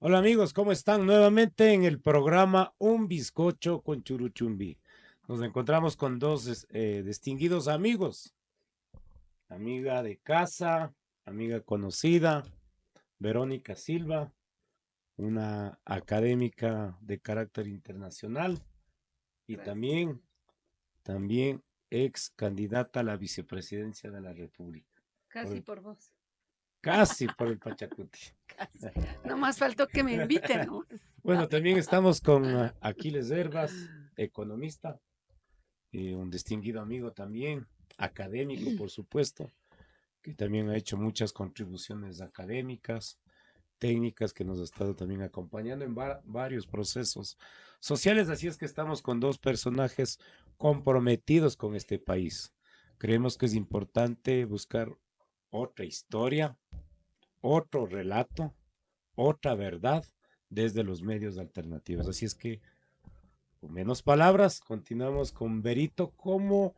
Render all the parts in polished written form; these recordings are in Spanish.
Hola amigos, ¿cómo están? Nuevamente en el programa Un Bizcocho con Churuchumbi. Nos encontramos con dos distinguidos amigos, amiga de casa, amiga conocida, Verónica Silva, una académica de carácter internacional y Gracias. también ex candidata a la vicepresidencia de la República, por Casi el- por vos, casi por el Pachacuti. casi. No más faltó que me inviten, ¿no? Bueno, también estamos con Aquiles Herbas, economista, un distinguido amigo también, académico, por supuesto, que también ha hecho muchas contribuciones académicas, técnicas, que nos ha estado también acompañando en varios procesos sociales. Así es que estamos con dos personajes comprometidos con este país. Creemos que es importante buscar otra historia, otro relato, otra verdad desde los medios alternativos. Así es que, con menos palabras, continuamos con Berito. ¿Cómo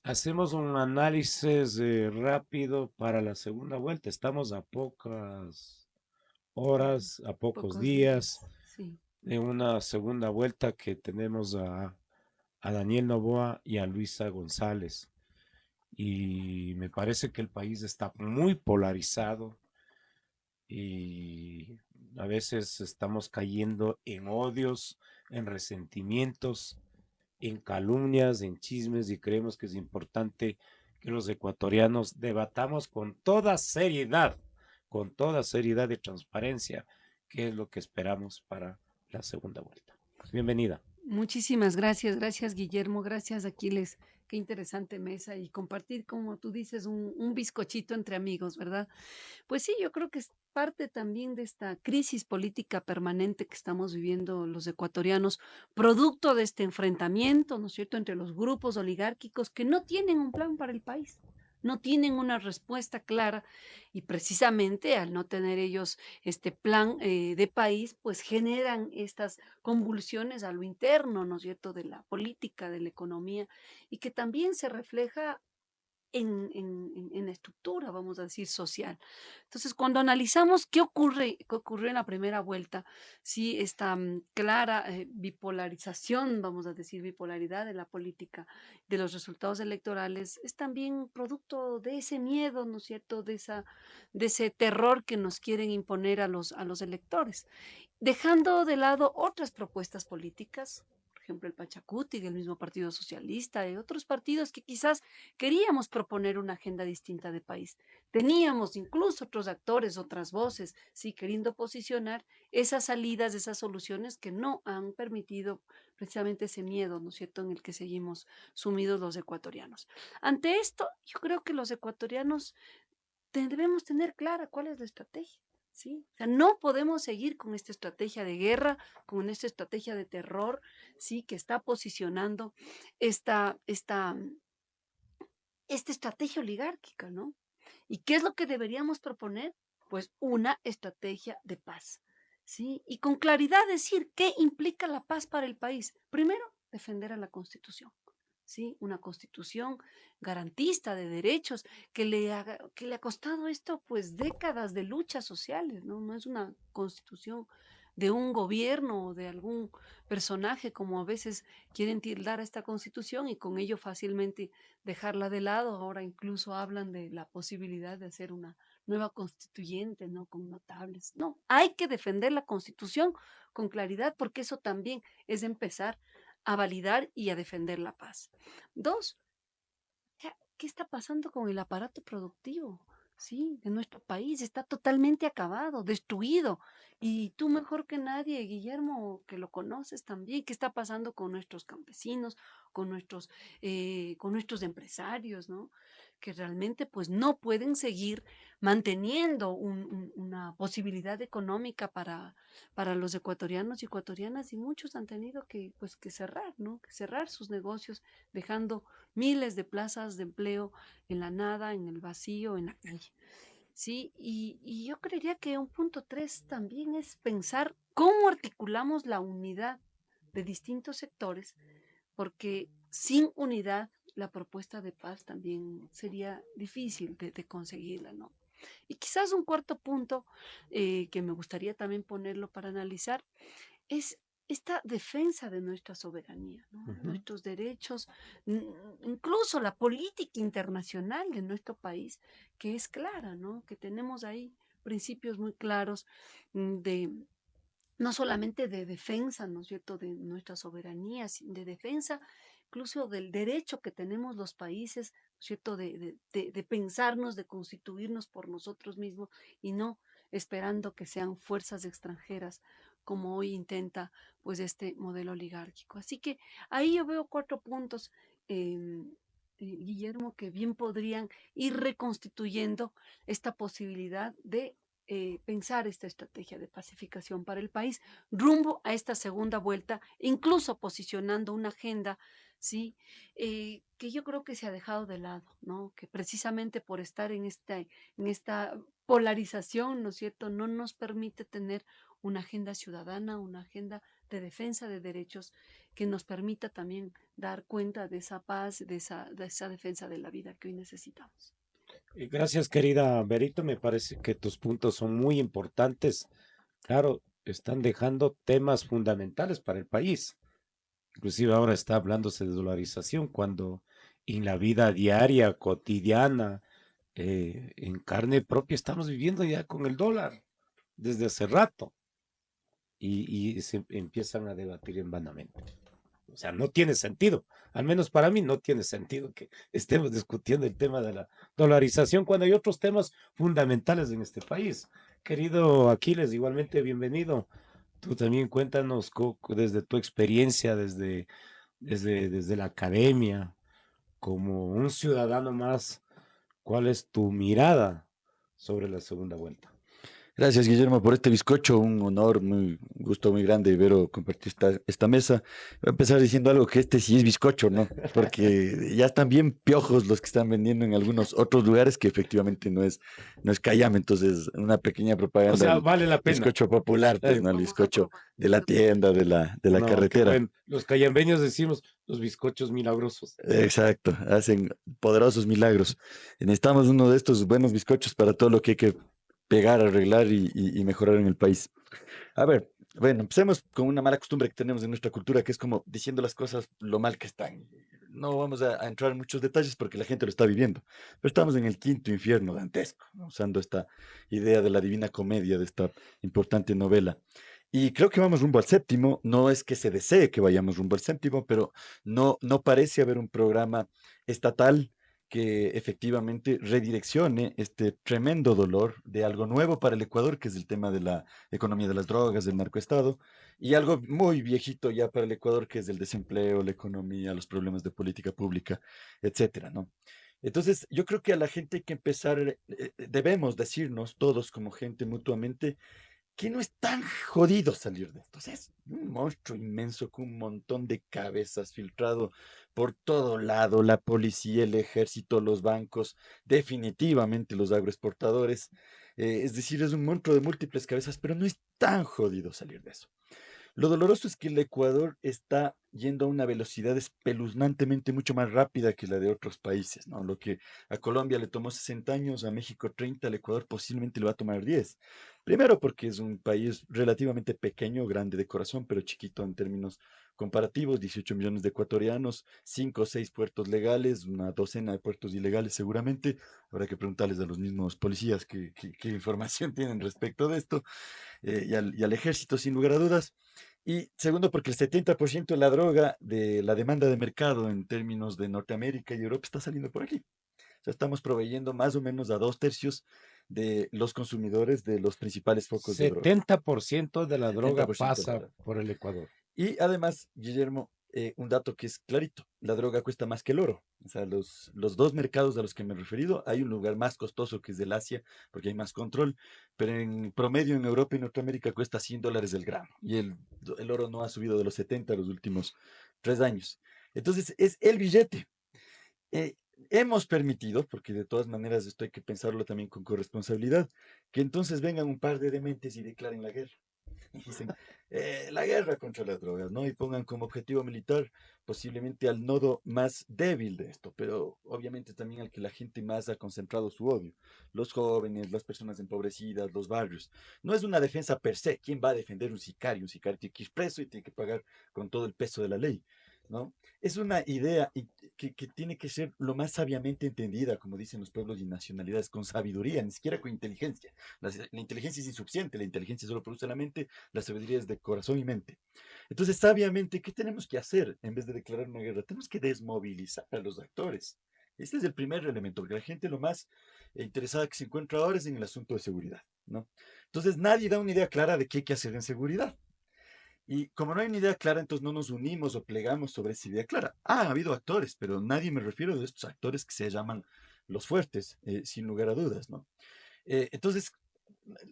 hacemos un análisis rápido para la segunda vuelta? Estamos a pocas horas, a pocos Pocos días, días sí. de una segunda vuelta que tenemos a Daniel Noboa y a Luisa González. Y me parece que el país está muy polarizado y a veces estamos cayendo en odios, en resentimientos, en calumnias, en chismes, y creemos que es importante que los ecuatorianos debatamos con toda seriedad y transparencia, qué es lo que esperamos para la segunda vuelta. Bienvenida. Muchísimas gracias, gracias Guillermo, gracias Aquiles. Qué interesante mesa y compartir, como tú dices, un bizcochito entre amigos, ¿verdad? Pues sí, yo creo que es parte también de esta crisis política permanente que estamos viviendo los ecuatorianos, producto de este enfrentamiento, ¿no es cierto?, entre los grupos oligárquicos que no tienen un plan para el país, no tienen una respuesta clara y precisamente al no tener ellos este plan de país, pues generan estas convulsiones a lo interno, ¿no es cierto?, de la política, de la economía y que también se refleja en la estructura, vamos a decir, social. Entonces, cuando analizamos qué ocurrió en la primera vuelta, sí, esta clara bipolarización, vamos a decir, bipolaridad de la política, de los resultados electorales, es también producto de ese miedo, ¿no es cierto?, de ese terror que nos quieren imponer a los electores, dejando de lado otras propuestas políticas, por ejemplo, el Pachacuti, el mismo Partido Socialista y otros partidos que quizás queríamos proponer una agenda distinta de país. Teníamos incluso otros actores, otras voces, sí, queriendo posicionar esas salidas, esas soluciones que no han permitido precisamente ese miedo, ¿no es cierto?, en el que seguimos sumidos los ecuatorianos. Ante esto, yo creo que los ecuatorianos debemos tener clara cuál es la estrategia. ¿Sí? O sea, no podemos seguir con esta estrategia de guerra, con esta estrategia de terror, sí, que está posicionando esta, esta, esta estrategia oligárquica, ¿no? ¿Y qué es lo que deberíamos proponer? Pues una estrategia de paz, ¿sí? Y con claridad decir qué implica la paz para el país. Primero, defender a la Constitución. ¿Sí? Una constitución garantista de derechos que le ha costado esto pues décadas de luchas sociales, ¿no? No es una constitución de un gobierno o de algún personaje como a veces quieren tildar a esta constitución y con ello fácilmente dejarla de lado. Ahora incluso hablan de la posibilidad de hacer una nueva constituyente, ¿no? Con notables. No, hay que defender la constitución con claridad porque eso también es empezar a validar y a defender la paz. Dos, ¿qué está pasando con el aparato productivo? Sí, de nuestro país está totalmente acabado, destruido. Y tú mejor que nadie, Guillermo, que lo conoces también, ¿qué está pasando con nuestros campesinos, con nuestros empresarios, ¿no? Que realmente pues no pueden seguir manteniendo una posibilidad económica para los ecuatorianos y ecuatorianas y muchos han tenido que pues que cerrar, ¿no? Que cerrar sus negocios, dejando miles de plazas de empleo en la nada, en el vacío, en la calle. Sí, y yo creería que un punto tres también es pensar cómo articulamos la unidad de distintos sectores, porque sin unidad la propuesta de paz también sería difícil de conseguirla, ¿no? Y quizás un cuarto punto que me gustaría también ponerlo para analizar es esta defensa de nuestra soberanía, ¿no? Ujú. Nuestros derechos, incluso la política internacional de nuestro país, que es clara, ¿no? Que tenemos ahí principios muy claros de no solamente de defensa, ¿no es cierto?, de nuestra soberanía, de defensa incluso del derecho que tenemos los países, ¿no es cierto?, de pensarnos, de constituirnos por nosotros mismos y no esperando que sean fuerzas extranjeras, como hoy intenta pues este modelo oligárquico. Así que ahí yo veo cuatro puntos, Guillermo, que bien podrían ir reconstituyendo esta posibilidad de pensar esta estrategia de pacificación para el país rumbo a esta segunda vuelta, incluso posicionando una agenda, ¿sí? Que yo creo que se ha dejado de lado, ¿no? Que precisamente por estar en esta polarización, ¿no es cierto?, no nos permite tener una agenda ciudadana, una agenda de defensa de derechos que nos permita también dar cuenta de esa paz, de esa defensa de la vida que hoy necesitamos. Gracias, querida Berito. Me parece que tus puntos son muy importantes. Claro, están dejando temas fundamentales para el país. Inclusive ahora está hablándose de dolarización cuando en la vida diaria, cotidiana, en carne propia estamos viviendo ya con el dólar desde hace rato y se empiezan a debatir en vanamente. O sea, no tiene sentido. Al menos para mí no tiene sentido que estemos discutiendo el tema de la dolarización cuando hay otros temas fundamentales en este país. Querido Aquiles, igualmente bienvenido. Tú también cuéntanos desde tu experiencia, desde la academia, como un ciudadano más, ¿cuál es tu mirada sobre la segunda vuelta? Gracias, Guillermo, por este bizcocho. Un honor, un gusto muy grande, Vero, compartir esta mesa. Voy a empezar diciendo algo que este sí es bizcocho, ¿no? Porque ya están bien piojos los que están vendiendo en algunos otros lugares que efectivamente no es Cayam. Entonces, una pequeña O propaganda sea, del vale la pena. bizcocho popular, pues, ¿no? El Vamos a bizcocho probar. de la tienda, de la No, qué carretera. bueno. Los cayambeños decimos los bizcochos milagrosos. Exacto, hacen poderosos milagros. Necesitamos uno de estos buenos bizcochos para todo lo que hay que pegar, arreglar y mejorar en el país. A ver, bueno, empecemos con una mala costumbre que tenemos en nuestra cultura, que es como diciendo las cosas lo mal que están. No vamos a entrar en muchos detalles porque la gente lo está viviendo, pero estamos en el quinto infierno dantesco, ¿no? Usando esta idea de la Divina Comedia, de esta importante novela. Y creo que vamos rumbo al séptimo. No es que se desee que vayamos rumbo al séptimo, pero no parece haber un programa estatal que efectivamente redireccione este tremendo dolor de algo nuevo para el Ecuador, que es el tema de la economía de las drogas, del narcoestado, y algo muy viejito ya para el Ecuador, que es el desempleo, la economía, los problemas de política pública, etcétera, ¿no? Entonces, yo creo que a la gente hay que empezar, debemos decirnos todos como gente mutuamente que no es tan jodido salir de esto. O sea, es un monstruo inmenso con un montón de cabezas filtrado por todo lado, la policía, el ejército, los bancos, definitivamente los agroexportadores. Es decir, es un monstruo de múltiples cabezas, pero no es tan jodido salir de eso. Lo doloroso es que el Ecuador está yendo a una velocidad espeluznantemente mucho más rápida que la de otros países, ¿no? Lo que a Colombia le tomó 60 años, a México 30, al Ecuador posiblemente le va a tomar 10. Primero porque es un país relativamente pequeño, grande de corazón, pero chiquito en términos comparativos, 18 millones de ecuatorianos, 5 o 6 puertos legales, una docena de puertos ilegales seguramente. Habrá que preguntarles a los mismos policías qué información tienen respecto de esto, y al ejército sin lugar a dudas. Y segundo, porque el 70% de la droga, de la demanda de mercado en términos de Norteamérica y Europa está saliendo por aquí. O sea, estamos proveyendo más o menos a 2 tercios de los consumidores de los principales focos de droga. 70% de la droga 70% de la pasa droga. por el Ecuador. Y además, Guillermo, un dato que es clarito, la droga cuesta más que el oro. O sea, los dos mercados a los que me he referido, hay un lugar más costoso que es del Asia, porque hay más control, pero en promedio en Europa y Norteamérica cuesta $100 el gramo. Y el oro no ha subido de los 70 los últimos 3 años. Entonces, es el billete. Hemos permitido, porque de todas maneras esto hay que pensarlo también con corresponsabilidad, que entonces vengan un par de dementes y declaren la guerra. Y dicen, la guerra contra las drogas, ¿no? Y pongan como objetivo militar posiblemente al nodo más débil de esto, pero obviamente también al que la gente más ha concentrado su odio, los jóvenes, las personas empobrecidas, los barrios. No es una defensa per se. ¿Quién va a defender un sicario? Un sicario tiene que ir preso y tiene que pagar con todo el peso de la ley, ¿no? Es una idea que tiene que ser lo más sabiamente entendida, como dicen los pueblos y nacionalidades, con sabiduría, ni siquiera con inteligencia. La inteligencia es insuficiente, la inteligencia solo produce la mente, la sabiduría es de corazón y mente. Entonces, sabiamente, ¿qué tenemos que hacer en vez de declarar una guerra? Tenemos que desmovilizar a los actores. Este es el primer elemento, porque la gente lo más interesada que se encuentra ahora es en el asunto de seguridad, ¿no? Entonces, nadie da una idea clara de qué hay que hacer en seguridad. Y como no hay una idea clara, entonces no nos unimos o plegamos sobre esa idea clara. Ha habido actores, pero nadie me refiero a estos actores que se llaman los fuertes, sin lugar a dudas, ¿no? Entonces,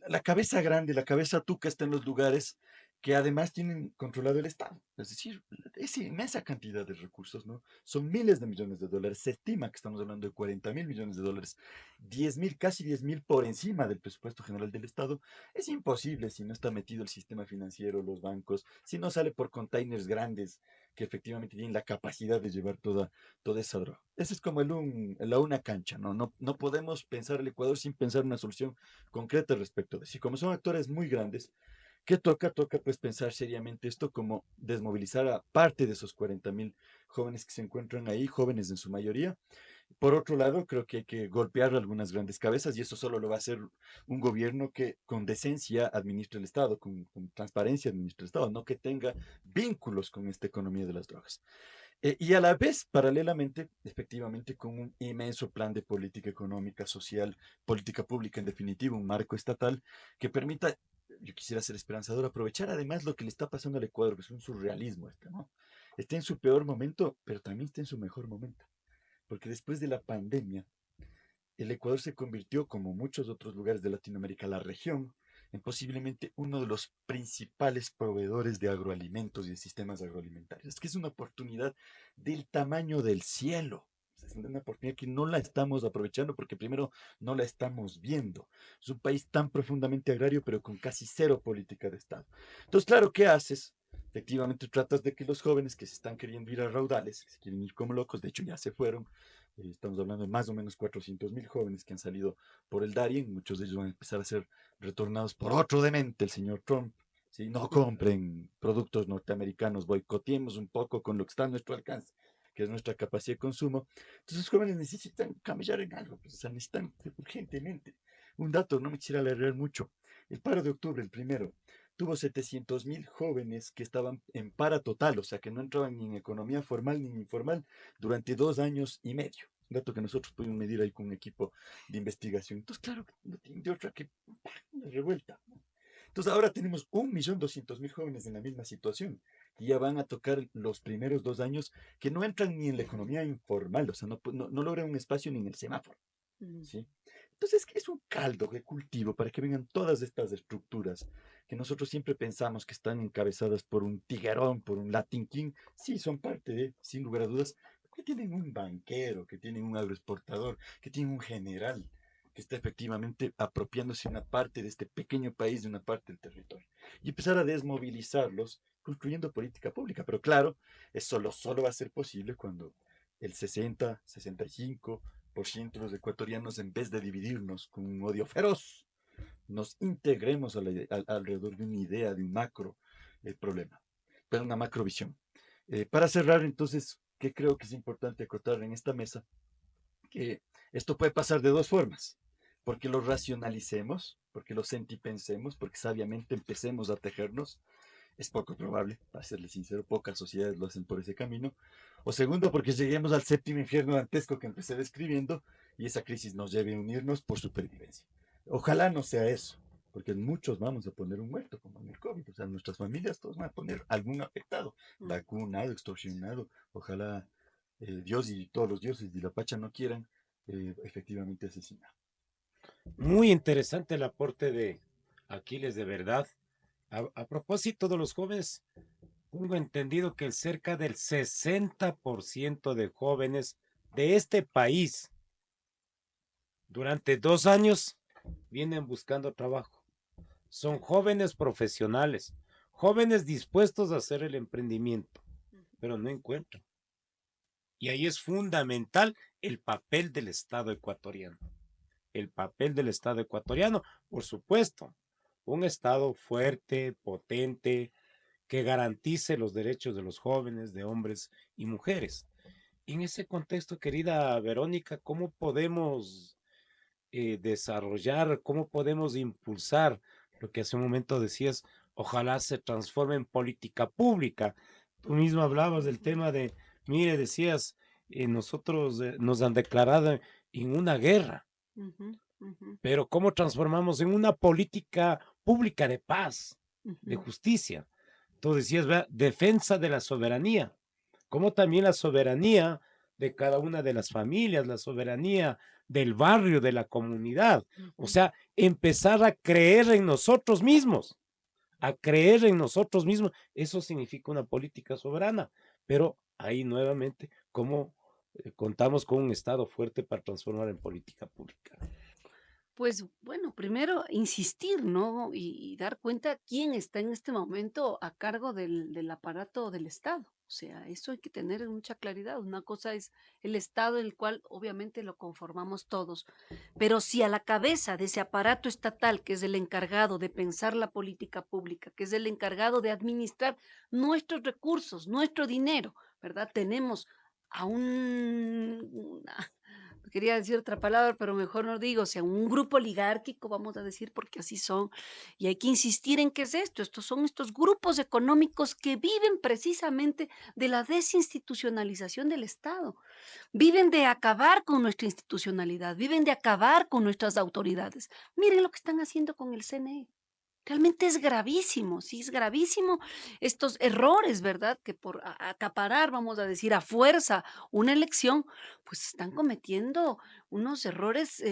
la cabeza grande, la cabeza tuca está en los lugares que además tienen controlado el Estado. Es decir, esa inmensa cantidad de recursos, ¿no? Son miles de millones de dólares. Se estima que estamos hablando de 40.000 millones de dólares. 10.000, casi 10.000 por encima del presupuesto general del Estado. Es imposible si no está metido el sistema financiero, los bancos, si no sale por containers grandes que efectivamente tienen la capacidad de llevar toda esa droga. Ese es como la una cancha, ¿no? No podemos pensar el Ecuador sin pensar una solución concreta respecto de eso. Y como son actores muy grandes, ¿qué toca? Toca pues pensar seriamente esto como desmovilizar a parte de esos 40.000 jóvenes que se encuentran ahí, jóvenes en su mayoría. Por otro lado, creo que hay que golpear algunas grandes cabezas y eso solo lo va a hacer un gobierno que con decencia administre el Estado, con transparencia administre el Estado, no que tenga vínculos con esta economía de las drogas. Y a la vez, paralelamente, efectivamente, con un inmenso plan de política económica, social, política pública, en definitiva, un marco estatal que permita, yo quisiera ser esperanzador, aprovechar además lo que le está pasando al Ecuador, que es un surrealismo este, ¿no? Está en su peor momento, pero también está en su mejor momento, porque después de la pandemia, el Ecuador se convirtió, como muchos otros lugares de Latinoamérica, la región, en posiblemente uno de los principales proveedores de agroalimentos y de sistemas agroalimentarios. Es que es una oportunidad del tamaño del cielo. Es una oportunidad que no la estamos aprovechando porque primero no la estamos viendo. Es un país tan profundamente agrario, pero con casi cero política de Estado. Entonces, claro, ¿qué haces? Efectivamente, tratas de que los jóvenes que se están queriendo ir a raudales, que se quieren ir como locos, de hecho ya se fueron, estamos hablando de más o menos 400.000 jóvenes que han salido por el Darien. Muchos de ellos van a empezar a ser retornados por otro demente, el señor Trump. ¿Sí? No compren productos norteamericanos, boicoteemos un poco con lo que está a nuestro alcance, que es nuestra capacidad de consumo. Entonces los jóvenes necesitan cambiar en algo, pues, o sea, necesitan urgentemente. Un dato, no me quisiera alargar mucho. El paro de octubre, el primero, tuvo 700.000 jóvenes que estaban en para total, o sea, que no entraban ni en economía formal ni en informal durante 2 años y medio. Un dato que nosotros pudimos medir ahí con un equipo de investigación. Entonces, claro, no tiene de otra que una revuelta. Entonces, ahora tenemos 1.200.000 jóvenes en la misma situación y ya van a tocar los primeros 2 años que no entran ni en la economía informal, o sea, no logran un espacio ni en el semáforo. ¿Sí? Entonces, es un caldo de cultivo para que vengan todas estas estructuras que nosotros siempre pensamos que están encabezadas por un tiguerón, por un Latin King. Sí, son parte de, sin lugar a dudas, que tienen un banquero, que tienen un agroexportador, que tienen un general que está efectivamente apropiándose una parte de este pequeño país, de una parte del territorio, y empezar a desmovilizarlos construyendo política pública. Pero claro, eso solo va a ser posible cuando el 60, 65% de los ecuatorianos, en vez de dividirnos con un odio feroz, nos integremos alrededor de una idea, de un macro problema, pero una macrovisión. Para cerrar, entonces, ¿qué creo que es importante acotar en esta mesa? Que esto puede pasar de dos formas, porque lo racionalicemos, porque lo sentipensemos, porque sabiamente empecemos a tejernos. Es poco probable, para serle sincero, pocas sociedades lo hacen por ese camino. O segundo, porque lleguemos al séptimo infierno dantesco que empecé describiendo y esa crisis nos lleve a unirnos por supervivencia. Ojalá no sea eso, porque en muchos vamos a poner un muerto, como en el COVID. O sea, nuestras familias todos van a poner algún afectado, vacunado, extorsionado. Ojalá Dios y todos los dioses de la Pacha no quieran efectivamente asesinar. Muy interesante el aporte de Aquiles, de verdad. A propósito de los jóvenes, tengo entendido que cerca del 60% de jóvenes de este país durante 2 años vienen buscando trabajo. son jóvenes profesionales, jóvenes dispuestos a hacer el emprendimiento, pero no encuentran. Y ahí es fundamental el papel del Estado ecuatoriano. El papel del Estado ecuatoriano, por supuesto, un Estado fuerte, potente, que garantice los derechos de los jóvenes, de hombres y mujeres. En ese contexto, querida Verónica, ¿cómo podemos desarrollar, cómo podemos impulsar lo que hace un momento decías, ojalá se transforme en política pública? Tú mismo hablabas del tema de, mire, decías, nosotros nos han declarado en una guerra, Ujú, ujú, pero ¿cómo transformamos en una política pública de paz, de ujú, justicia? Tú decías, ¿verdad? Defensa de la soberanía, como también la soberanía de cada una de las familias, la soberanía del barrio, de la comunidad. O ujú. sea, empezar a creer en nosotros mismos, a creer en nosotros mismos. Eso significa una política soberana, pero ahí nuevamente, ¿cómo contamos con un Estado fuerte para transformar en política pública? Pues bueno, primero insistir, ¿no? Y dar cuenta quién está en este momento a cargo del aparato del Estado. O sea, eso hay que tener mucha claridad. Una cosa es el Estado, el cual obviamente lo conformamos todos, pero si a la cabeza de ese aparato estatal, que es el encargado de pensar la política pública, que es el encargado de administrar nuestros recursos, nuestro dinero, ¿verdad? Tenemos a quería decir otra palabra, pero mejor no digo, o sea, un grupo oligárquico, vamos a decir, porque así son, y hay que insistir en qué es esto. Estos son estos grupos económicos que viven precisamente de la desinstitucionalización del Estado, viven de acabar con nuestra institucionalidad, viven de acabar con nuestras autoridades. Miren lo que están haciendo con el CNE. Realmente es gravísimo, sí, es gravísimo estos errores, ¿verdad? Que por acaparar, vamos a decir, a fuerza una elección, pues están cometiendo unos errores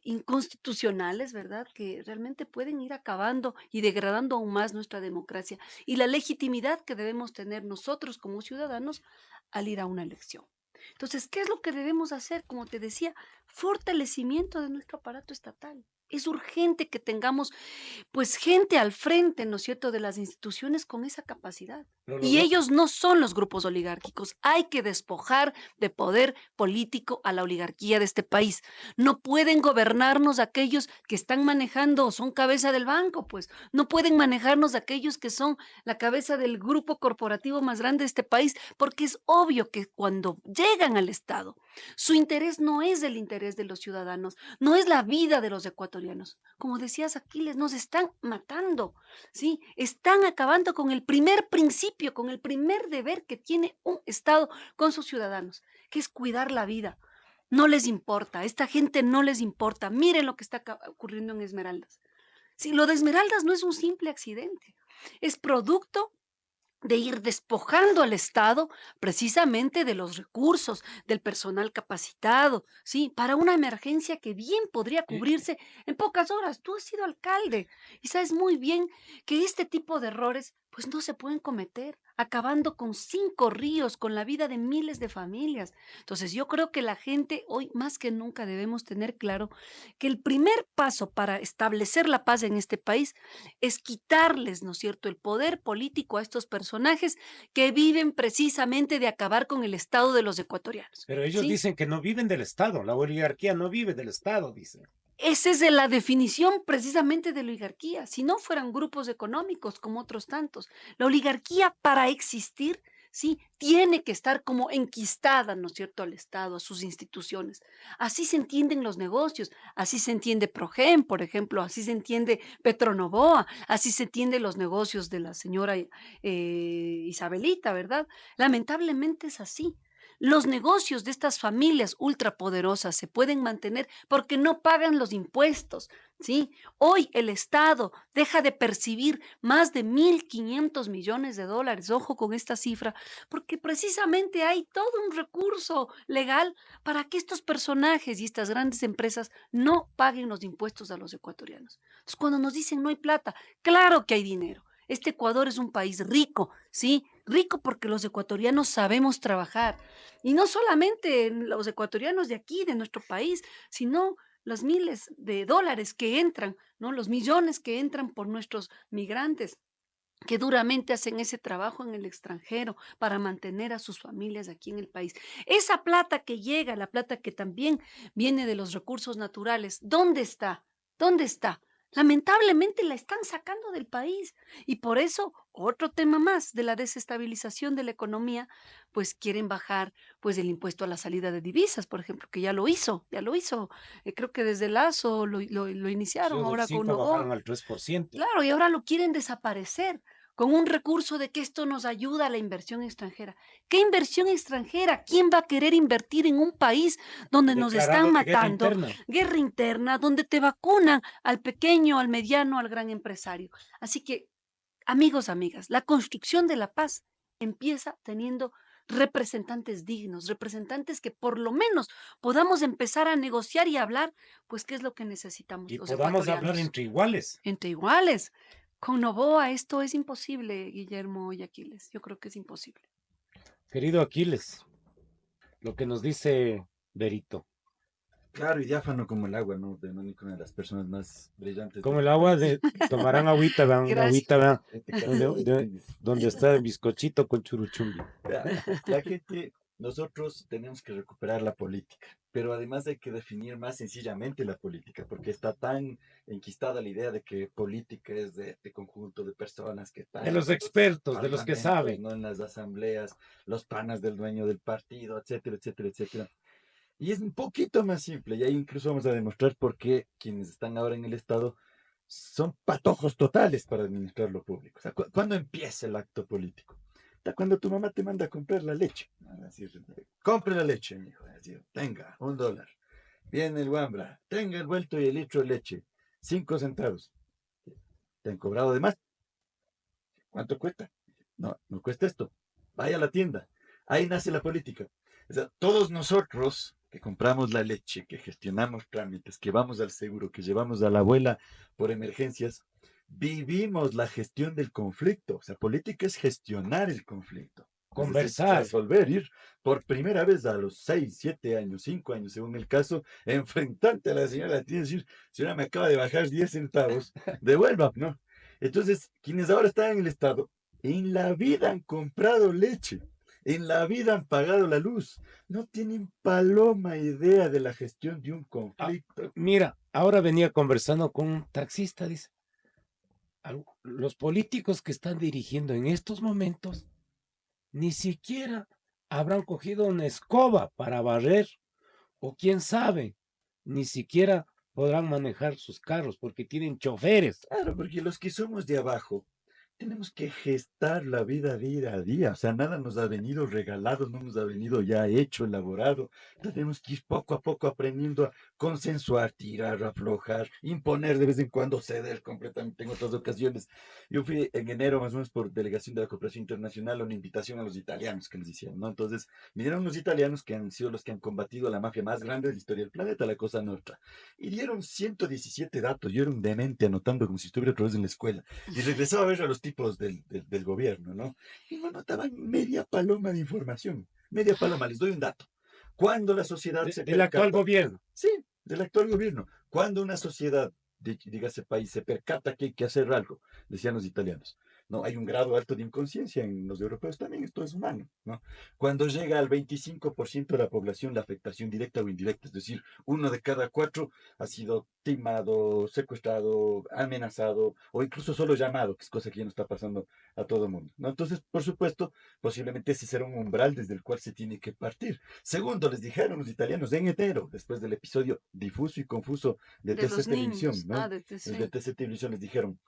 inconstitucionales, ¿verdad? Que realmente pueden ir acabando y degradando aún más nuestra democracia y la legitimidad que debemos tener nosotros como ciudadanos al ir a una elección. Entonces, ¿qué es lo que debemos hacer? Como te decía, fortalecimiento de nuestro aparato estatal. Es urgente que tengamos pues gente al frente, ¿no es cierto?, de las instituciones con esa capacidad. Pero los Y dos, ellos no son los grupos oligárquicos. Hay que despojar de poder político a la oligarquía de este país. No pueden gobernarnos aquellos que están manejando, son cabeza del banco, pues. No pueden manejarnos aquellos que son la cabeza del grupo corporativo más grande de este país, porque es obvio que cuando llegan al Estado, su interés no es el interés de los ciudadanos, no es la vida de los ecuatorianos. Como decías, Aquiles, nos están matando, ¿sí? Están acabando con el primer principio, con el primer deber que tiene un Estado con sus ciudadanos, que es cuidar la vida. No les importa, a esta gente no les importa. Miren lo que está ocurriendo en Esmeraldas. Sí, lo de Esmeraldas no es un simple accidente, es producto de ir despojando al Estado precisamente de los recursos, del personal capacitado, ¿sí? Para una emergencia que bien podría y, cubrirse en pocas horas. Tú has sido alcalde y sabes muy bien que este tipo de errores pues no se pueden cometer, acabando con 5 ríos, con la vida de miles de familias. Entonces yo creo que la gente hoy más que nunca debemos tener claro que el primer paso para establecer la paz en este país es quitarles, ¿no es cierto?, el poder político a estos personajes que viven precisamente de acabar con el Estado de los ecuatorianos, pero ellos ¿sí? dicen que no viven del Estado, la oligarquía no vive del Estado, dicen. Esa es de la definición precisamente de la oligarquía. Si no fueran grupos económicos como otros tantos, la oligarquía para existir, sí, tiene que estar como enquistada, ¿no es cierto?, al Estado, a sus instituciones. Así se entienden los negocios, así se entiende Progen, por ejemplo, así se entiende Petronovoa, así se entienden los negocios de la señora Isabelita, ¿verdad? Lamentablemente es así. Los negocios de estas familias ultrapoderosas se pueden mantener porque no pagan los impuestos, ¿sí? Hoy el Estado deja de percibir más de 1.500 millones de dólares, ojo con esta cifra, porque precisamente hay todo un recurso legal para que estos personajes y estas grandes empresas no paguen los impuestos a los ecuatorianos. Entonces, cuando nos dicen no hay plata, claro que hay dinero. Este Ecuador es un país rico, ¿sí? Rico porque los ecuatorianos sabemos trabajar. Y no solamente los ecuatorianos de aquí, de nuestro país, sino los miles de dólares que entran, ¿no? Los millones que entran por nuestros migrantes que duramente hacen ese trabajo en el extranjero para mantener a sus familias aquí en el país. Esa plata que llega, la plata que también viene de los recursos naturales, ¿dónde está? ¿Dónde está? Lamentablemente la están sacando del país y por eso otro tema más de la desestabilización de la economía, pues quieren bajar pues el impuesto a la salida de divisas, por ejemplo, que ya lo hizo, creo que desde Lazo lo Sí, iniciaron, del ahora con 5 Novoa. bajaron al 3%. Claro, y ahora lo quieren desaparecer con un recurso de que esto nos ayuda a la inversión extranjera. ¿Qué inversión extranjera? ¿Quién va a querer invertir en un país donde nos están Declarado de guerra matando? interna. Guerra interna, donde te vacunan al pequeño, al mediano, al gran empresario. Así que, amigos, amigas, la construcción de la paz empieza teniendo representantes dignos, representantes que por lo menos podamos empezar a negociar y hablar, pues, qué es lo que necesitamos Y los podamos hablar ecuatorianos entre iguales. entre iguales. Con Novoa esto es imposible, Guillermo y Aquiles. Yo creo que es imposible. Querido Aquiles, lo que nos dice Berito, Claro, y diáfano como el agua, ¿no? De una de las personas más brillantes de como el este agua país. de tomarán agüita, vean, una Gracias. agüita, vean, Este caso, donde está el bizcochito con churuchumbi. la gente, nosotros tenemos que recuperar la política, pero además hay que definir más sencillamente la política, porque está tan enquistada la idea de que política es de conjunto de personas que están De en los los expertos, de los que parlamentos, saben. no en las asambleas, los panas del dueño del partido, etcétera, etcétera, etcétera. Y es un poquito más simple, y ahí incluso vamos a demostrar por qué quienes están ahora en el Estado son patojos totales para administrar lo público. O sea, ¿cuándo empieza el acto político? Está cuando tu mamá te manda a comprar la leche. Es decir, compre la leche, mijo. Es decir, tenga, $1. Viene el guambra, tenga el vuelto y el litro de leche, 5 centavos. ¿Te han cobrado de más? ¿Cuánto cuesta? No, no cuesta esto. Vaya a la tienda. Ahí nace la política. O sea, todos nosotros que compramos la leche, que gestionamos trámites, que vamos al seguro, que llevamos a la abuela por emergencias, vivimos la gestión del conflicto. O sea, política es gestionar el conflicto. Es decir, Conversar. resolver, ir por primera vez a los 6, 7 años, 5 años, según el caso, enfrentarte a la señora, tiene que decir, señora, me acaba de bajar 10 centavos, devuelva, ¿no? Entonces, quienes ahora están en el Estado, en la vida han comprado leche, en la vida han pagado la luz, no tienen paloma idea de la gestión de un Ah, conflicto. mira, ahora venía conversando con un taxista, dice, los políticos que están dirigiendo en estos momentos ni siquiera habrán cogido una escoba para barrer, o quién sabe, ni siquiera podrán manejar sus carros porque tienen choferes. Claro, porque los que somos de abajo tenemos que gestar la vida día a día. O sea, nada nos ha venido regalado, no nos ha venido ya hecho, elaborado. Tenemos que ir poco a poco aprendiendo a consensuar, tirar, aflojar, imponer de vez en cuando, ceder completamente en otras ocasiones. Yo fui en enero, más o menos, por delegación de la Cooperación Internacional, a una invitación a los italianos que les hicieron, ¿no? Entonces, vinieron los italianos que han sido los que han combatido a la mafia más grande de la historia del planeta, la Cosa Nostra. Y dieron 117 datos. Yo era un demente anotando como si estuviera otra vez en la escuela. Y regresaba a ver a los tipos del gobierno, ¿no? Y no anotaban media paloma de información. Media paloma, les doy un dato. Cuando la sociedad se Del actual percata, gobierno. sí, del actual gobierno, cuando una sociedad, dígase país, se percata que hay que hacer algo, decían los italianos, ¿no? Hay un grado alto de inconsciencia en los europeos también, esto es humano, ¿no? Cuando llega al 25% de la población la afectación directa o indirecta, es decir, uno de cada 4 ha sido timado, secuestrado, amenazado o incluso solo llamado, que es cosa que ya no está pasando a todo el mundo, ¿no? Entonces, por supuesto, posiblemente ese será un umbral desde el cual se tiene que partir. Segundo, les dijeron los italianos en enero, después del episodio difuso y confuso de De TC los Televisión, niños. ¿no? Ah, de El de TC. TC Televisión les dijeron,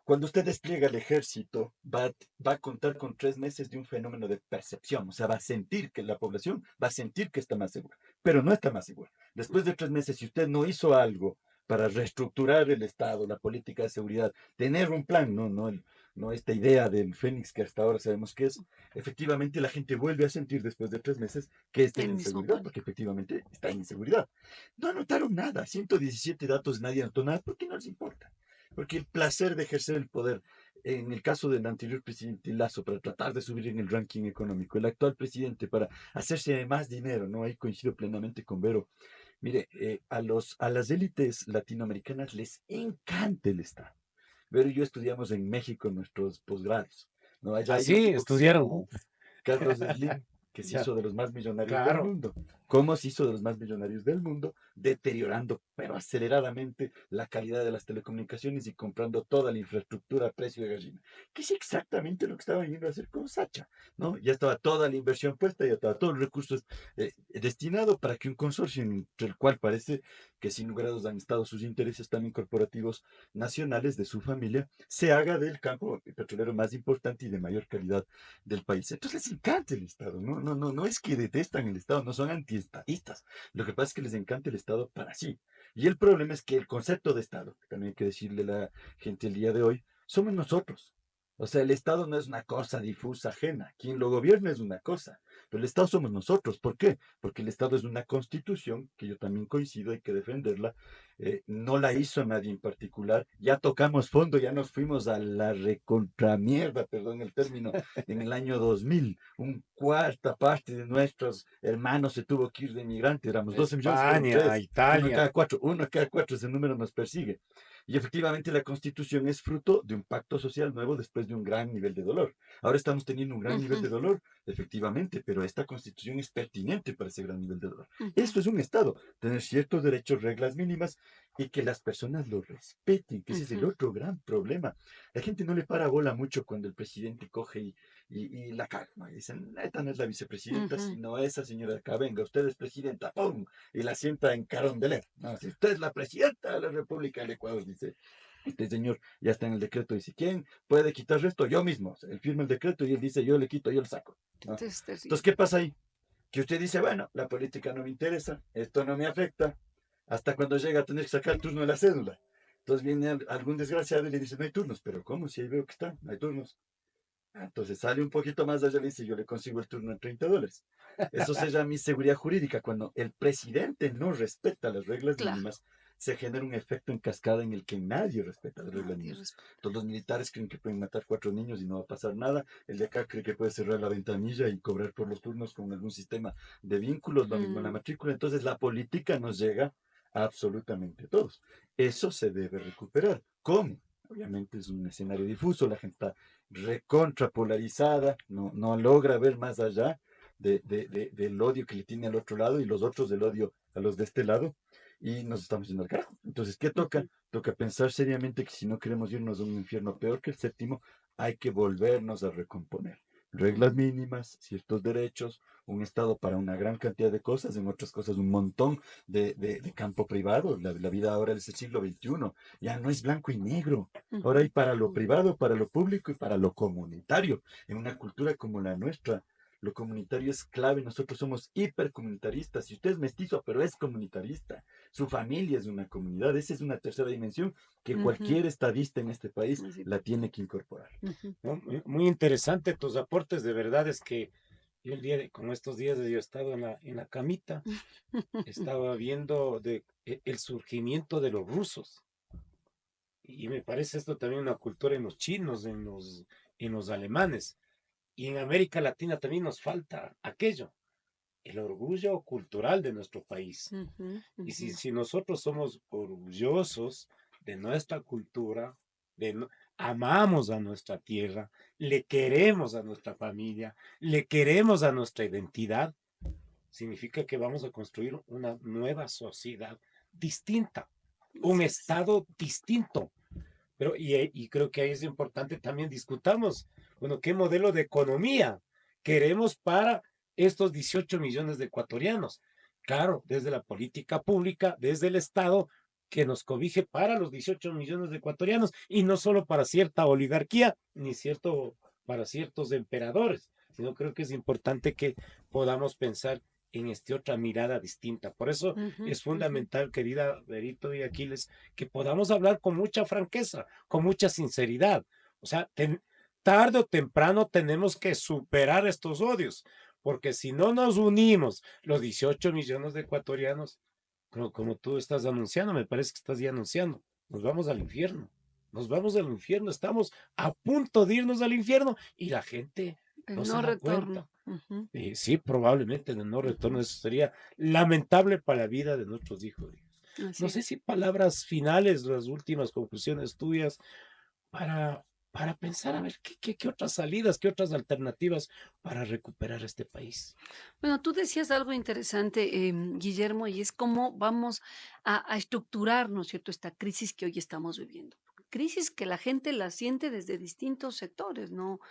cuando usted despliega el ejército, va a contar con 3 meses de un fenómeno de percepción, o sea, va a sentir que la población va a sentir que está más segura, pero no está más segura. Después de 3 meses, si usted no hizo algo para reestructurar el Estado, la política de seguridad, tener un plan, no esta idea del Fénix que hasta ahora sabemos que es, efectivamente la gente vuelve a sentir después de 3 meses que está El en mismo inseguridad, pánico. porque efectivamente está en inseguridad. No anotaron nada, 117 datos, nadie anotó nada, porque no les importa. Porque el placer de ejercer el poder, en el caso del anterior presidente Lazo, para tratar de subir en el ranking económico, el actual presidente para hacerse más dinero, ¿no? Ahí coincido plenamente con Vero. Mire, a las élites latinoamericanas les encanta el Estado. Pero yo estudiamos en México en nuestros posgrados, ¿no? Allá hay un Así tipo estudiaron. Carlos Slim, que se Ya, hizo de los más millonarios del claro. mundo. ¿Cómo se hizo de los más millonarios del mundo? Deteriorando, pero aceleradamente, la calidad de las telecomunicaciones y comprando toda la infraestructura a precio de gallina. Que es exactamente lo que estaban yendo a hacer con Sacha, ¿no? Ya estaba toda la inversión puesta, ya estaba todos los recursos destinado para que un consorcio entre el cual parece que sin lugar a dudas han estado sus intereses también corporativos nacionales de su familia, se haga del campo petrolero más importante y de mayor calidad del país. Entonces les encanta el Estado, no es que detestan el Estado, no son antiestadistas. Lo que pasa es que les encanta el Estado para sí. Y el problema es que el concepto de Estado, que también hay que decirle a la gente el día de hoy, somos nosotros. O sea, el Estado no es una cosa difusa ajena. Quien lo gobierna es una cosa, pero el Estado somos nosotros. ¿Por qué? Porque el Estado es una constitución, que yo también coincido, hay que defenderla. No la hizo nadie en particular. Ya tocamos fondo, ya nos fuimos a la recontramierda, perdón el término, en el año 2000. Un cuarta parte de nuestros hermanos se tuvo que ir de inmigrante. Éramos 12 millones, fueron España, 3. Italia. Uno cada cuatro, ese número nos persigue. Y efectivamente la constitución es fruto de un pacto social nuevo después de un gran nivel de dolor. Ahora estamos teniendo un gran nivel Ujú, de dolor, efectivamente, pero esta constitución es pertinente para ese gran nivel de dolor. ujú, Esto es un Estado, tener ciertos derechos, reglas mínimas y que las personas lo respeten, que ese es el ujú, otro gran problema. La gente no le para bola mucho cuando el presidente coge y la calma. Y dicen, esta no es la vicepresidenta, ujú. sino esa señora de acá, venga, usted es presidenta, ¡pum! Y la sienta en Carondelet. No, si usted es la presidenta de la República del Ecuador, dice, este señor ya está en el decreto, dice, ¿quién puede quitar esto? Yo mismo. O sea, él firma el decreto y él dice, yo le quito, yo le saco. ¿No? Entonces, es Entonces, terrible. ¿qué pasa ahí? Que usted dice, bueno, la política no me interesa, esto no me afecta, hasta cuando llega a tener que sacar el turno de la cédula. Entonces viene algún desgraciado y le dice, no hay turnos, pero ¿cómo? Si ahí veo que está, no hay turnos. Entonces sale un poquito más allá y le dice, yo le consigo el turno en $30. Eso se llama inseguridad jurídica. Cuando el presidente no respeta las reglas Claro. mínimas, se genera un efecto en cascada en el que nadie respeta las reglas Nadie mínimas. responde. Todos los militares creen que pueden matar 4 niños y no va a pasar nada. El de acá cree que puede cerrar la ventanilla y cobrar por los turnos con algún sistema de vínculos, lo mismo en la Mm, matrícula. Entonces la política nos llega a absolutamente todos. Eso se debe recuperar. ¿Cómo? Obviamente es un escenario difuso, la gente está recontra polarizada, no logra ver más allá del odio que le tiene al otro lado y los otros del odio a los de este lado, y nos estamos yendo al carajo. Entonces, ¿qué toca? ujú, Toca pensar seriamente que si no queremos irnos a un infierno peor que el séptimo, hay que volvernos a recomponer. Reglas ujú. mínimas, ciertos derechos, un Estado para una gran cantidad de cosas, en otras cosas un montón de campo privado. La vida ahora es el siglo XXI, ya no es blanco y negro. Ahora hay Ujú, para lo ujú, privado, para lo público y para lo comunitario. En una cultura como la nuestra, lo comunitario es clave. Nosotros somos hipercomunitaristas. Si usted es mestizo, pero es comunitarista, su familia es una comunidad. Esa es una tercera dimensión que ujú. cualquier estadista en este país Así, la tiene que incorporar. ujú, ¿No? Muy interesante tus aportes, de verdad es que yo como estos días yo he estado en la camita, estaba viendo el surgimiento de los rusos. Y me parece esto también una cultura en los chinos, en los alemanes. Y en América Latina también nos falta aquello, el orgullo cultural de nuestro país. ujú, Y ujú, si nosotros somos orgullosos de nuestra cultura, amamos a nuestra tierra, le queremos a nuestra familia, le queremos a nuestra identidad, significa que vamos a construir una nueva sociedad distinta, un así es. estado distinto. Pero, y creo que ahí es importante también discutamos, bueno, ¿qué modelo de economía queremos para estos 18 millones de ecuatorianos? Claro, desde la política pública, desde el Estado, que nos cobije para los 18 millones de ecuatorianos y no solo para cierta oligarquía, ni para ciertos emperadores, sino creo que es importante que podamos pensar en otra mirada distinta. Por eso Ujú, es ujú. fundamental, querida Berito y Aquiles, que podamos hablar con mucha franqueza, con mucha sinceridad. O sea, tarde o temprano tenemos que superar estos odios, porque si no nos unimos, los 18 millones de ecuatorianos, como tú estás anunciando, me parece que estás ya anunciando, nos vamos al infierno. Nos vamos al infierno, estamos a punto de irnos al infierno y la gente El no se no da cuenta. retorno. Ujú. Sí, probablemente el no retorno, eso sería lamentable para la vida de nuestros hijos. Así No sé es. si palabras finales, las últimas conclusiones tuyas para pensar a ver qué otras salidas, qué otras alternativas para recuperar este país. Bueno, tú decías algo interesante, Guillermo, y es cómo vamos a estructurar, ¿no es cierto?, esta crisis que hoy estamos viviendo. Crisis que la gente la siente desde distintos sectores, ¿no?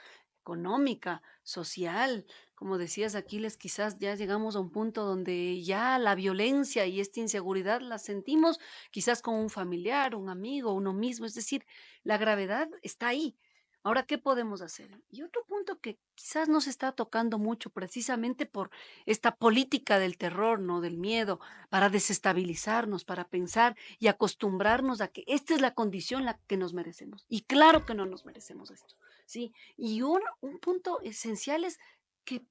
Económica, social, como decías, Aquiles, quizás ya llegamos a un punto donde ya la violencia y esta inseguridad la sentimos quizás con un familiar, un amigo, uno mismo, es decir, la gravedad está ahí. Ahora, ¿qué podemos hacer? Y otro punto que quizás nos está tocando mucho precisamente por esta política del terror, ¿no? Del miedo, para desestabilizarnos, para pensar y acostumbrarnos a que esta es la condición la que nos merecemos. Y claro que no nos merecemos esto, ¿sí? Y un punto esencial es que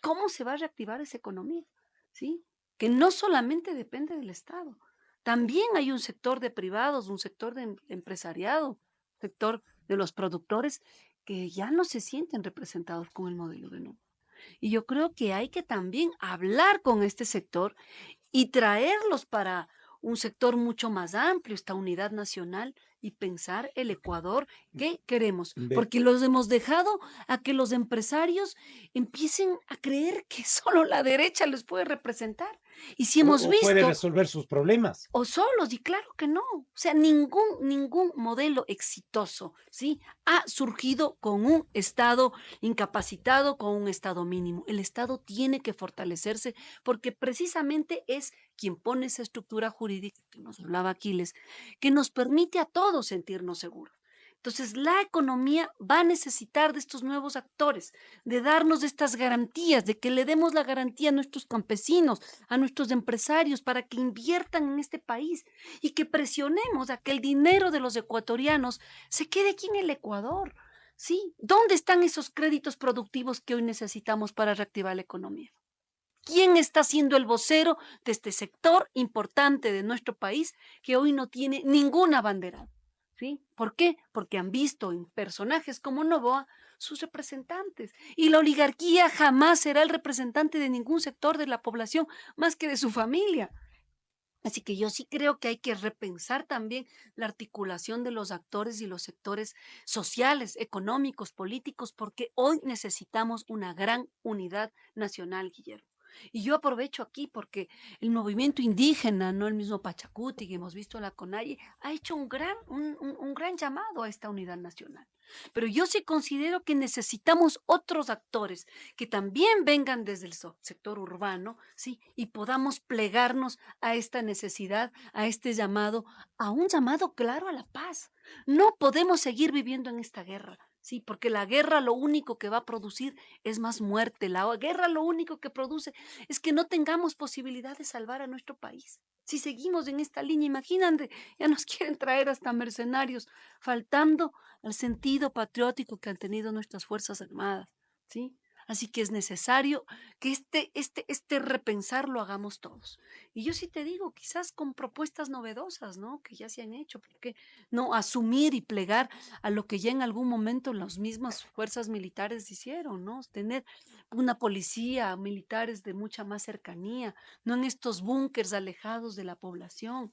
cómo se va a reactivar esa economía, ¿sí? Que no solamente depende del Estado, también hay un sector de privados, un sector de empresariado, sector de los productores que ya no se sienten representados con el modelo de nuevo. Y yo creo que hay que también hablar con este sector y traerlos para un sector mucho más amplio, esta unidad nacional y pensar el Ecuador que queremos, Ve, porque los hemos dejado a que los empresarios empiecen a creer que solo la derecha les puede representar. Y si hemos o puede visto resolver sus problemas. o solos, y claro que no. O sea, ningún modelo exitoso, ¿sí? Ha surgido con un Estado incapacitado, con un Estado mínimo. El Estado tiene que fortalecerse porque precisamente es quien pone esa estructura jurídica que nos hablaba Aquiles, que nos permite a todos sentirnos seguros. Entonces, la economía va a necesitar de estos nuevos actores, de darnos estas garantías, de que le demos la garantía a nuestros campesinos, a nuestros empresarios para que inviertan en este país y que presionemos a que el dinero de los ecuatorianos se quede aquí en el Ecuador. ¿Sí? ¿Dónde están esos créditos productivos que hoy necesitamos para reactivar la economía? ¿Quién está siendo el vocero de este sector importante de nuestro país que hoy no tiene ninguna bandera? ¿Sí? ¿Por qué? Porque han visto en personajes como Novoa sus representantes. Y la oligarquía jamás será el representante de ningún sector de la población más que de su familia. Así que yo sí creo que hay que repensar también la articulación de los actores y los sectores sociales, económicos, políticos, porque hoy necesitamos una gran unidad nacional, Guillermo. Y yo aprovecho aquí porque el movimiento indígena, no el mismo Pachacuti que hemos visto la CONAIE, ha hecho un gran llamado a esta unidad nacional. Pero yo sí considero que necesitamos otros actores que también vengan desde el sector urbano, ¿sí? Y podamos plegarnos a esta necesidad, a este llamado, a un llamado claro a la paz. No podemos seguir viviendo en esta guerra. Sí, porque la guerra lo único que va a producir es más muerte. La guerra lo único que produce es que no tengamos posibilidad de salvar a nuestro país. Si seguimos en esta línea, imagínate, ya nos quieren traer hasta mercenarios, faltando al sentido patriótico que han tenido nuestras Fuerzas Armadas, ¿sí? Así que es necesario que este repensar lo hagamos todos. Y yo sí te digo, quizás con propuestas novedosas, ¿no? Que ya se han hecho, porque no asumir y plegar a lo que ya en algún momento las mismas fuerzas militares hicieron, ¿no? Tener una policía, militares de mucha más cercanía, no en estos búnkers alejados de la población.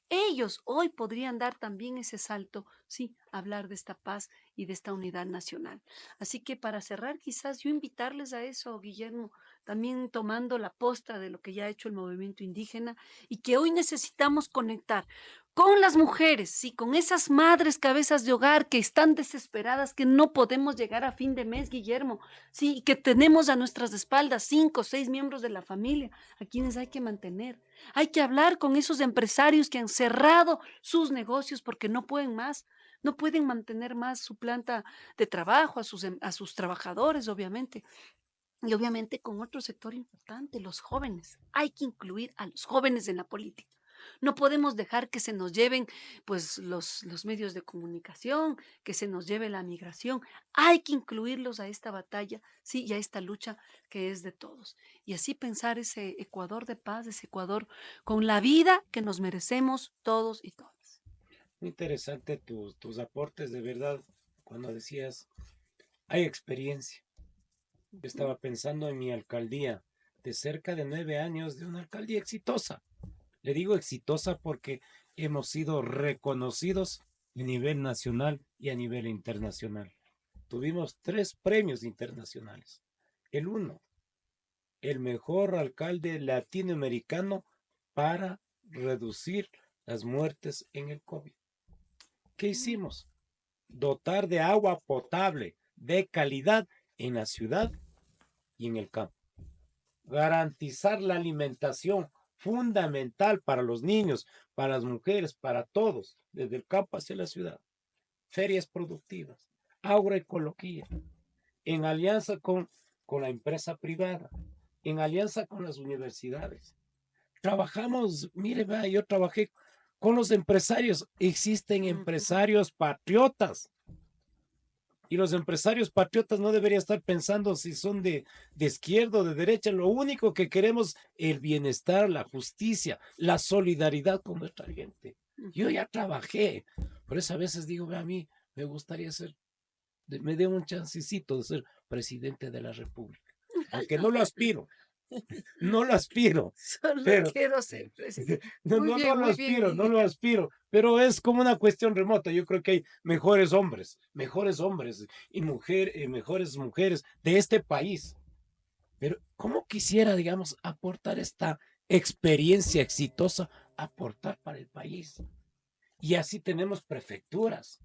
Ellos hoy podrían dar también ese salto, sí, hablar de esta paz y de esta unidad nacional. Así que para cerrar, quizás yo invitarles a eso, Guillermo, también tomando la posta de lo que ya ha hecho el movimiento indígena y que hoy necesitamos conectar con las mujeres, sí, con esas madres cabezas de hogar que están desesperadas, que no podemos llegar a fin de mes, Guillermo, sí, y que tenemos a nuestras espaldas 5 o 6 miembros de la familia a quienes hay que mantener. Hay que hablar con esos empresarios que han cerrado sus negocios porque no pueden más, no pueden mantener más su planta de trabajo, a sus trabajadores, obviamente. Y obviamente con otro sector importante, los jóvenes. Hay que incluir a los jóvenes en la política. No podemos dejar que se nos lleven pues los medios de comunicación, que se nos lleve la migración. Hay que incluirlos a esta batalla, sí, y a esta lucha que es de todos. Y así pensar ese Ecuador de paz, ese Ecuador con la vida que nos merecemos todos y todas. Muy interesante tus aportes, de verdad, cuando decías, hay experiencia. Yo estaba pensando en mi alcaldía de cerca de 9 años, de una alcaldía exitosa. Le digo exitosa porque hemos sido reconocidos a nivel nacional y a nivel internacional. Tuvimos 3 premios internacionales. El uno, el mejor alcalde latinoamericano para reducir las muertes en el COVID. ¿Qué hicimos? Dotar de agua potable de calidad en la ciudad y en el campo. Garantizar la alimentación fundamental para los niños, para las mujeres, para todos, desde el campo hacia la ciudad. Ferias productivas, agroecología, en alianza con la empresa privada, en alianza con las universidades. Trabajamos, mire, vea, yo trabajé con los empresarios. Existen empresarios patriotas. Y los empresarios patriotas no deberían estar pensando si son de izquierda o de derecha. Lo único que queremos es el bienestar, la justicia, la solidaridad con nuestra gente. Yo ya trabajé. Por eso a veces digo, a mí me gustaría ser, me dé un chancecito de ser presidente de la República. Aunque no lo aspiro. No lo aspiro. Solo Pero, quiero ser presidente. no, Muy no, bien, no lo muy bien, aspiro, no Guille. lo aspiro, pero es como una cuestión remota. Yo creo que hay mejores hombres y mejores mujeres de este país. Pero ¿cómo quisiera, digamos, aportar esta experiencia exitosa, aportar para el país? Y así tenemos prefecturas,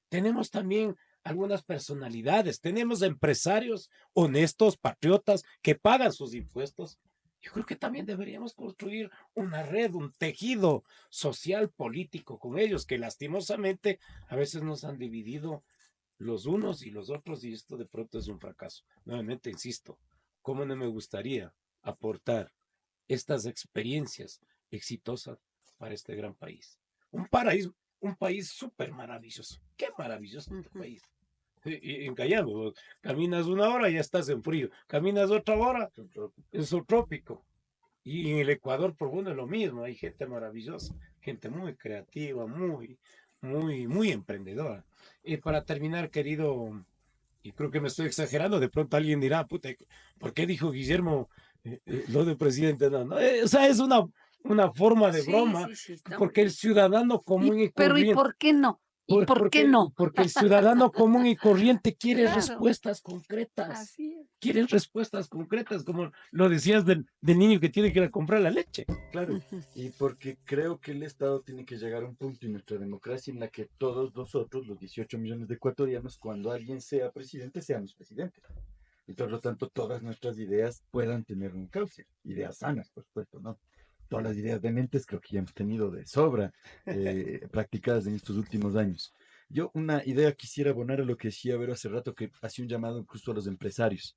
tenemos también algunas personalidades, tenemos empresarios honestos, patriotas, que pagan sus impuestos. Yo creo que también deberíamos construir una red, un tejido social, político con ellos, que lastimosamente a veces nos han dividido los unos y los otros, y esto de pronto es un fracaso. Nuevamente, insisto, ¿cómo no me gustaría aportar estas experiencias exitosas para este gran país? Un país súper maravilloso. Qué maravilloso este país. En Cayano, caminas 1 hora y ya estás en frío. Caminas otra hora en subtrópico. Y en el Ecuador profundo es lo mismo. Hay gente maravillosa, gente muy creativa, muy emprendedora. Y para terminar, querido, y creo que me estoy exagerando, de pronto alguien dirá, puta, ¿por qué dijo Guillermo lo de presidente? No, no, o sea, es una forma de Sí, broma, sí, sí, está muy porque el bien. ciudadano común y Pero ¿y corriente, por qué no? ¿Y por qué no? porque el ciudadano común y corriente quiere Claro, respuestas concretas, así es. quiere respuestas concretas, como lo decías del niño que tiene que ir a comprar la leche. Claro, Ujú. y porque creo que el Estado tiene que llegar a un punto en nuestra democracia en la que todos nosotros, los 18 millones de ecuatorianos, cuando alguien sea presidente, seamos presidentes. Y por lo tanto, todas nuestras ideas puedan tener un cauce. Ideas sanas, por supuesto, ¿no? Todas las ideas dementes creo que ya hemos tenido de sobra practicadas en estos últimos años. Yo una idea quisiera abonar a lo que decía Vero hace rato, que hacía un llamado incluso a los empresarios.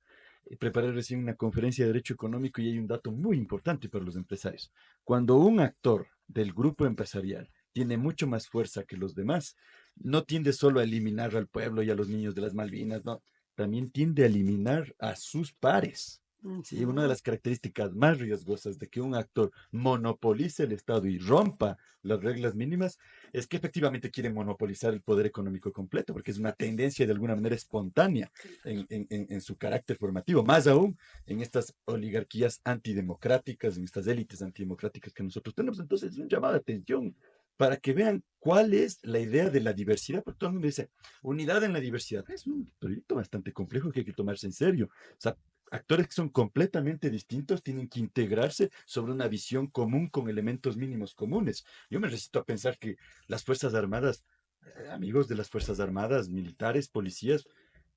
Preparé recién una conferencia de Derecho Económico y hay un dato muy importante para los empresarios. Cuando un actor del grupo empresarial tiene mucho más fuerza que los demás, no tiende solo a eliminar al pueblo y a los niños de las Malvinas, no, también tiende a eliminar a sus pares. Sí, una de Ujú. las características más riesgosas de que un actor monopolice el Estado y rompa las reglas mínimas es que efectivamente quiere monopolizar el poder económico completo, porque es una tendencia de alguna manera espontánea en su carácter formativo, más aún en estas oligarquías antidemocráticas, en estas élites antidemocráticas que nosotros tenemos. Entonces, es un llamado de atención para que vean cuál es la idea de la diversidad, porque todo el mundo dice, unidad en la diversidad. Es un proyecto bastante complejo que hay que tomarse en serio. O sea, actores que son completamente distintos tienen que integrarse sobre una visión común con elementos mínimos comunes. Yo me resisto a pensar que las Fuerzas Armadas, amigos de las Fuerzas Armadas, militares, policías,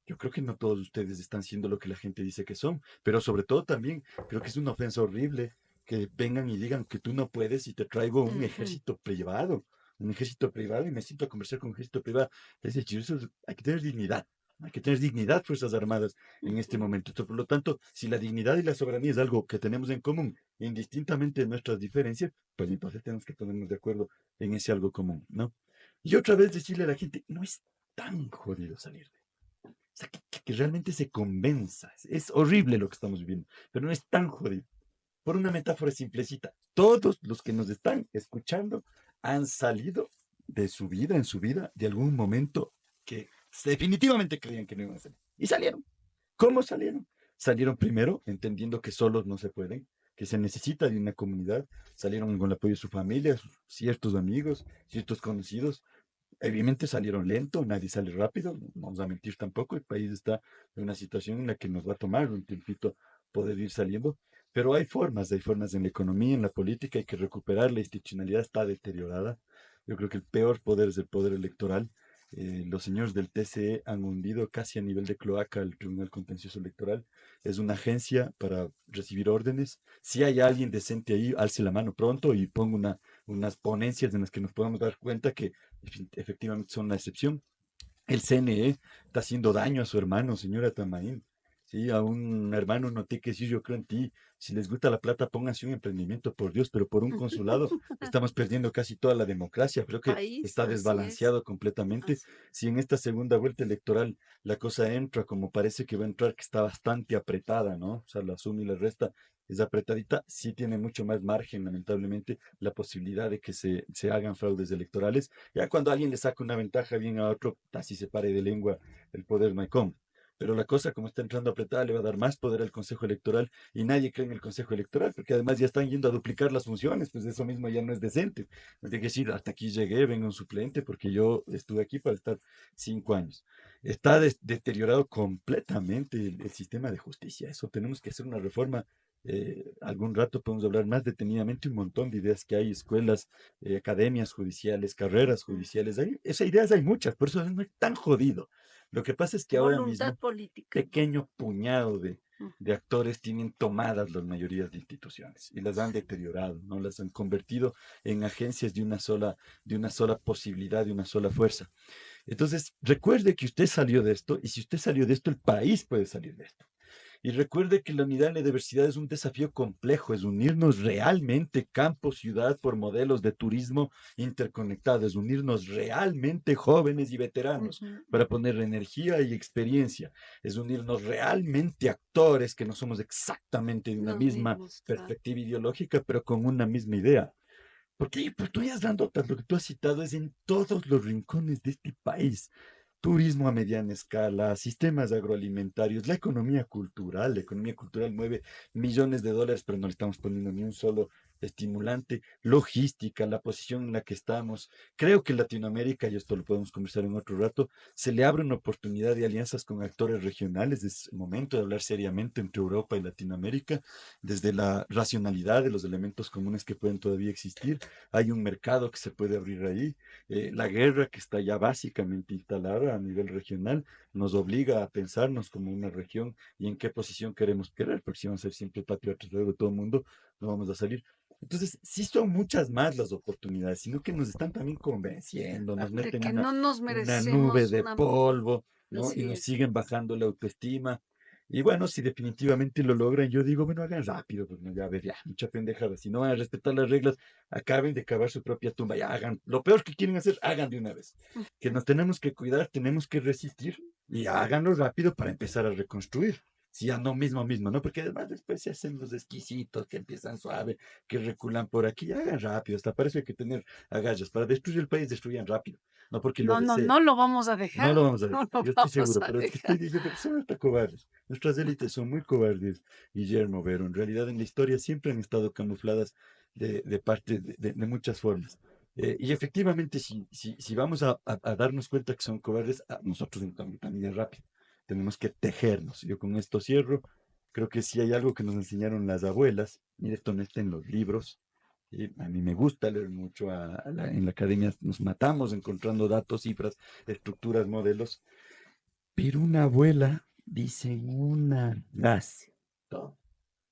yo creo que no todos ustedes están siendo lo que la gente dice que son, pero sobre todo también creo que es una ofensa horrible que vengan y digan que tú no puedes y te traigo Ujú. un ejército privado y me siento a conversar con un ejército privado. Es decir, hay que tener dignidad. Hay que tener dignidad, Fuerzas Armadas, en este Ujú. momento. Por lo tanto, si la dignidad y la soberanía es algo que tenemos en común, indistintamente de nuestras diferencias, pues entonces tenemos que ponernos de acuerdo en ese algo común, ¿no? Y otra vez decirle a la gente, no es tan jodido salir de. O sea, que realmente se convenza. Es horrible lo que estamos viviendo, pero no es tan jodido. Por una metáfora simplecita, todos los que nos están escuchando han salido de su vida, en su vida, de algún momento que definitivamente creían que no iban a salir. Y salieron. ¿Cómo salieron? salieron primero, entendiendo que solos no se pueden, que se necesita de una comunidad, salieron con el apoyo de su familia, ciertos amigos, ciertos conocidos. Obviamente salieron lento, nadie sale rápido, no vamos a mentir tampoco, el país está en una situación en la que nos va a tomar un tiempito poder ir saliendo, pero hay formas en la economía, en la política, hay que recuperar, la institucionalidad está deteriorada. Yo creo que el peor poder es el poder electoral. Los señores del TCE han hundido casi a nivel de cloaca el Tribunal Contencioso Electoral. Es una agencia para recibir órdenes. Si hay alguien decente ahí, alce la mano pronto y ponga unas ponencias en las que nos podamos dar cuenta que efectivamente son la excepción. El CNE está haciendo daño a su hermano, señora Tamaín. Sí, a un hermano no tiene que decir yo creo en ti. Si les gusta la plata, pónganse un emprendimiento, por Dios, pero por un consulado estamos perdiendo casi toda la democracia. Creo que País, está así es. desbalanceado completamente. Así. Si en esta segunda vuelta electoral la cosa entra como parece que va a entrar, que está bastante apretada, ¿no? O sea, la suma y la resta es apretadita, sí tiene mucho más margen, lamentablemente, la posibilidad de que se hagan fraudes electorales. Ya cuando alguien le saca una ventaja bien a otro, así se pare de lengua el poder no hay cómo. Pero la cosa, como está entrando apretada, le va a dar más poder al Consejo Electoral y nadie cree en el Consejo Electoral, porque además ya están yendo a duplicar las funciones, pues eso mismo ya no es decente. No tiene que decir, hasta aquí llegué, vengo un suplente, porque yo estuve aquí para estar 5 años. Está deteriorado completamente el sistema de justicia. Eso tenemos que hacer una reforma. Algún rato podemos hablar más detenidamente un montón de ideas que hay, escuelas, academias judiciales, carreras judiciales. Esas ideas hay muchas, por eso no es tan jodido. Lo que pasa es que ahora Voluntad mismo política. pequeño puñado Mm. de actores tienen tomadas las mayorías de instituciones y las han deteriorado, ¿no? Las han convertido en agencias de una sola posibilidad, de una sola fuerza. Entonces, recuerde que usted salió de esto y si usted salió de esto, el país puede salir de esto. Y recuerde que la unidad en la diversidad es un desafío complejo, es unirnos realmente campo, ciudad por modelos de turismo interconectados, es unirnos realmente jóvenes y veteranos Ujú, para ujú. poner energía y experiencia, es unirnos realmente actores que no somos exactamente de una Los misma mismos, claro. perspectiva ideológica, pero con una misma idea. Porque hay oportunidades grandotas, lo que tú has citado es en todos los rincones de este país. Turismo a mediana escala, sistemas agroalimentarios, la economía cultural mueve millones de dólares, pero no le estamos poniendo ni un solo estimulante, logística, la posición en la que estamos. Creo que Latinoamérica, y esto lo podemos conversar en otro rato, se le abre una oportunidad de alianzas con actores regionales. Es momento de hablar seriamente entre Europa y Latinoamérica, desde la racionalidad de los elementos comunes que pueden todavía existir. Hay un mercado que se puede abrir ahí. La guerra que está ya básicamente instalada a nivel regional nos obliga a pensarnos como una región y en qué posición queremos querer, porque si vamos a ser siempre patriotas luego de todo el mundo, no vamos a salir. Entonces, sí son muchas más las oportunidades, sino que nos están también convenciendo, nos De meten que en no nos una nube merecemos de una... polvo, ¿no? Y Así nos es. siguen bajando la autoestima. Y bueno, si definitivamente lo logran, yo digo, bueno, hagan rápido, pues no, ya, a ver, ya, mucha pendejada. Si no van a respetar las reglas, acaben de cavar su propia tumba, ya hagan. Lo peor que quieren hacer, hagan de una vez. Que nos tenemos que cuidar, tenemos que resistir y háganlo rápido para empezar a reconstruir. Si ya no mismo, ¿no? Porque además después se hacen los exquisitos que empiezan suave, que reculan por aquí, ya hagan rápido, hasta parece que hay que tener agallas. Para destruir el país, destruyan rápido, no porque lo No, no, deseen. no lo vamos a No dejar. lo vamos a No dejar, lo yo estoy vamos seguro, a pero es que estoy dejar. diciendo que son hasta cobardes. Nuestras élites son muy cobardes, Guillermo Vero. En realidad, en la historia siempre han estado camufladas de parte de muchas formas. Y efectivamente, si vamos a darnos cuenta que son cobardes, nosotros también es rápido. Tenemos que tejernos. Yo con esto cierro. Creo que si hay algo que nos enseñaron las abuelas, y esto no está en los libros, y a mí me gusta leer mucho en la academia, nos matamos encontrando datos, cifras, estructuras, modelos, pero una abuela dice una frase, todo,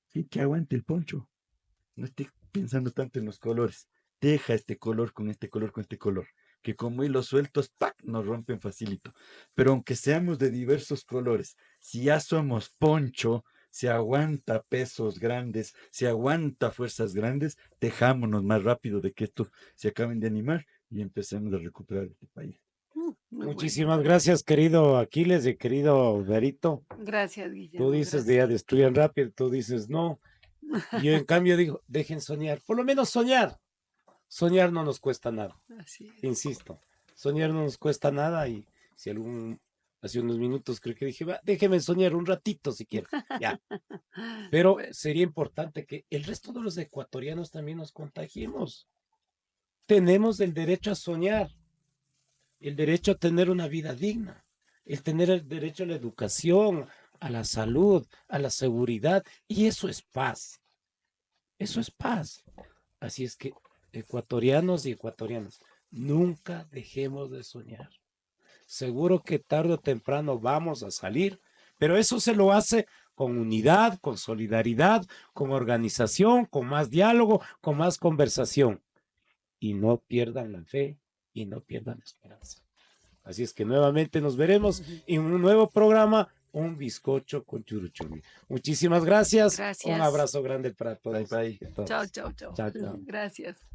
sí, que aguante el poncho, no esté pensando tanto en los colores, deja este color con este color con este color, que como hilos sueltos, ¡pac!, nos rompen facilito, pero aunque seamos de diversos colores, si ya somos poncho, se aguanta pesos grandes, se aguanta fuerzas grandes, dejámonos más rápido de que estos se acaben de animar y empecemos a recuperar este país. Muy bueno. Muchísimas gracias, querido Aquiles y querido Verito. Gracias, Tú Guillermo. dices de Gracias. ya destruyan rápido, tú dices no. Y yo en cambio digo, dejen soñar, por lo menos soñar. Soñar no nos cuesta nada, Así es. insisto. Soñar no nos cuesta nada y si algún Hace unos minutos creo que dije, "Va, déjeme soñar un ratito si quiere". Ya. Pero Bueno, sería importante que el resto de los ecuatorianos también nos contagiemos. Tenemos el derecho a soñar, el derecho a tener una vida digna, el tener el derecho a la educación, a la salud, a la seguridad, y eso es paz. Eso es paz. Así es que, ecuatorianos y ecuatorianas, nunca dejemos de soñar. Seguro que tarde o temprano vamos a salir, pero eso se lo hace con unidad, con solidaridad, con organización, con más diálogo, con más conversación. Y no pierdan la fe y no pierdan la esperanza. Así es que nuevamente nos veremos en un nuevo programa, Un Bizcocho con Churuchumi. Muchísimas gracias. Un gracias. abrazo grande para Bye, todos. bye. Chao, chao, chao. Chao, chao. Gracias.